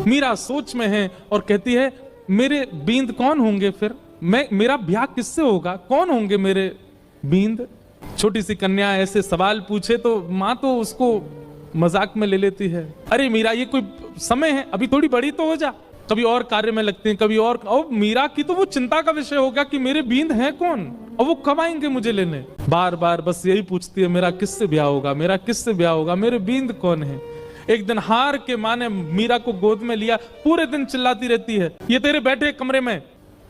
मीरा सोच में है और कहती है मेरे बींद कौन होंगे, फिर मेरा ब्याह किससे होगा, कौन होंगे मेरे बींद। छोटी सी कन्या ऐसे सवाल पूछे तो माँ तो उसको मजाक में ले लेती है, अरे मीरा ये कोई समय है, अभी थोड़ी बड़ी तो हो जा, कभी और कार्य में लगते हैं, कभी और मीरा की तो वो चिंता का विषय हो गया कि मेरे बींद हैं कौन और वो कब आएंगे मुझे लेने। बार बार बस यही पूछती है, मेरा किससे ब्याह होगा, मेरा किससे ब्याह होगा, मेरे बींद कौन है। एक दिन हार के माँ ने मीरा को गोद में लिया, पूरे दिन चिल्लाती रहती है, ये तेरे बैठे कमरे में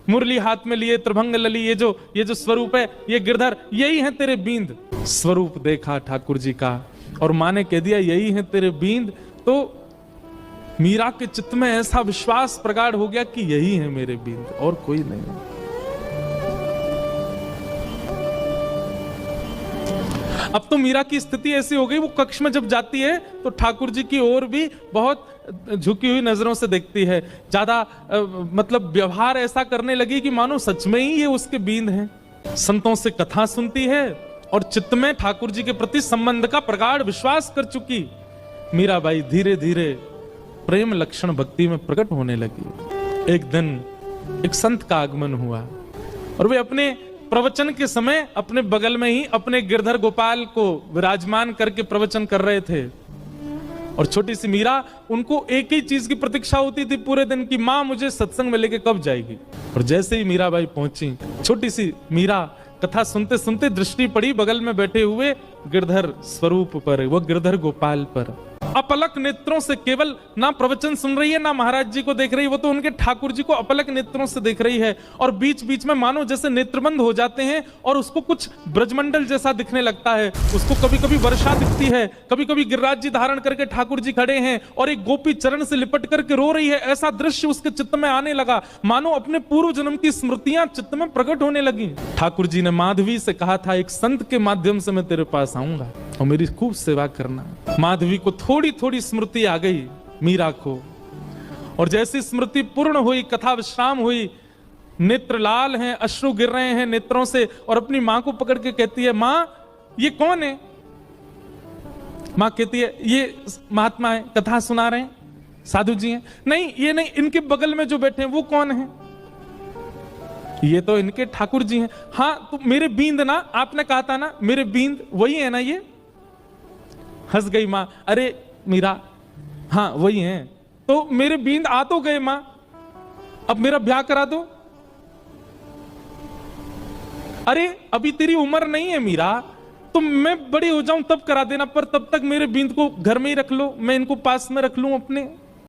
मुरली हाथ में लिए, त्रिभंग लली, ये जो स्वरूप है, ये गिरधर, यही है तेरे बींद। स्वरूप देखा ठाकुर जी का और माँ ने कह दिया यही है तेरे बींद, तो मीरा के चित्त में ऐसा विश्वास प्रगाढ़ हो गया कि यही है मेरे बींद और कोई नहीं। अब तो मीरा की स्थिति ऐसी हो गई, वो कक्ष में जब जाती है तो ठाकुर जी की ओर भी बहुत झुकी हुई नजरों से देखती है, ज्यादा मतलब व्यवहार ऐसा करने लगी कि मानो सच में ही ये उसके बींद हैं। संतों से कथा सुनती है और चित्त में ठाकुर जी के प्रति संबंध का प्रगाढ़ विश्वास कर चुकी मीराबाई धीरे धीरे प्रेम लक्षण भक्ति में प्रकट होने लगी। एक दिन एक संत का आगमन हुआ और वे अपने प्रवचन के समय अपने बगल में ही अपने गिरधर गोपाल को विराजमान करके प्रवचन कर रहे थे और छोटी सी मीरा, उनको एक ही चीज की प्रतीक्षा होती थी पूरे दिन की, माँ मुझे सत्संग में लेके कब जाएगी। और जैसे ही मीराबाई पहुंची, छोटी सी मीरा कथा सुनते सुनते दृष्टि पड़ी बगल में बैठे हुए गिरधर स्वरूप पर, वो गिरधर गोपाल पर। अपलक नेत्रों से केवल ना प्रवचन सुन रही है ना महाराज जी को देख रही है, वो तो उनके ठाकुर जी को अपलक नेत्रों से देख रही है और बीच बीच में मानो जैसे नेत्रबंद हो जाते हैं और उसको कुछ ब्रजमंडल जैसा दिखने लगता है। उसको कभी कभी वर्षा दिखती है, कभी कभी गिरिराज जी धारण करके ठाकुर जी खड़े हैं और एक गोपी चरण से लिपट करके रो रही है, ऐसा दृश्य उसके चित्त में आने लगा, मानो अपने पूर्व जन्म की स्मृतियां चित्त में प्रकट होने लगी। ठाकुर जी ने माधवी से कहा था एक संत के माध्यम से मैं तेरे पास आऊंगा और मेरी खूब सेवा करना। माधवी को थोड़ी थोड़ी स्मृति आ गई मीरा को, और जैसी स्मृति पूर्ण हुई, कथा विश्राम हुई, नेत्र लाल हैं, अश्रु गिर रहे हैं नेत्रों से, और अपनी मां को पकड़ के कहती है, मां ये कौन है। मां कहती है ये महात्मा है, कथा सुना रहे हैं, साधु जी हैं। नहीं ये नहीं, इनके बगल में जो बैठे हैं वो कौन है। ये तो इनके ठाकुर जी हैं। हाँ तो मेरे बींद ना, आपने कहा था ना मेरे बींद वही है ना। ये हंस गई मां, अरे मीरा हाँ वही हैं, तो मेरे बींद आ तो गए मां, अब मेरा ब्याह करा दो। अरे अभी तेरी उम्र नहीं है मीरा, तो मैं बड़ी हो जाऊं तब करा देना, पर तब तक मेरे बींद को घर में ही रख लो, मैं इनको पास में रख लूं अपने।